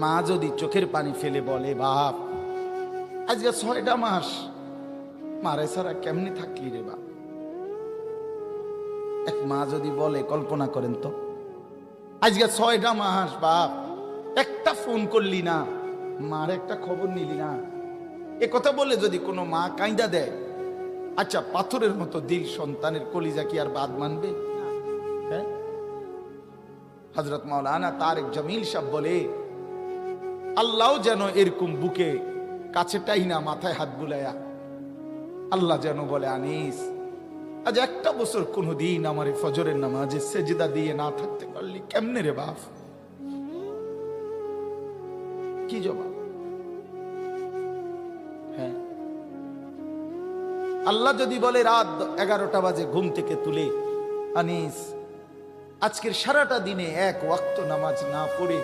মা যদি চোখের পানি ফেলে বলে, বাপ আজকে 6টা মাস মারে ছাড়া কেমনি থাকলি রে বাপ। এক মা যদি বলে, কল্পনা করেন তো, আজকে 6টা মাস বাপ একটা ফোন করলি না, মার একটা খবর নিলি না। এ কথা বলে যদি কোনো মা কাঁদা দেয়, আচ্ছা পাথরের মতো দিল সন্তানের কলিজা কি আর বাদ মানবে? হ্যাঁ, হযরত মাওলানা তারেক জামিল সাহেব বলে, আল্লাহ যেন এরকম বুকে কাছেটাই না, মাথায় হাত বুলায়া আল্লাহ যেন বলে, আনিস আজ একটা বছর কোনদিন আমার ফজরের নামাজে সেজদা দিয়ে না থাকতে পারলি কেমনে রে বাপ? কি জবাব? হ্যাঁ, আল্লাহ যদি বলে রাত 11টা বাজে ঘুম থেকে তুলে, আনিস আজকের সারাটা দিনে এক ওয়াক্ত নামাজ না পড়ে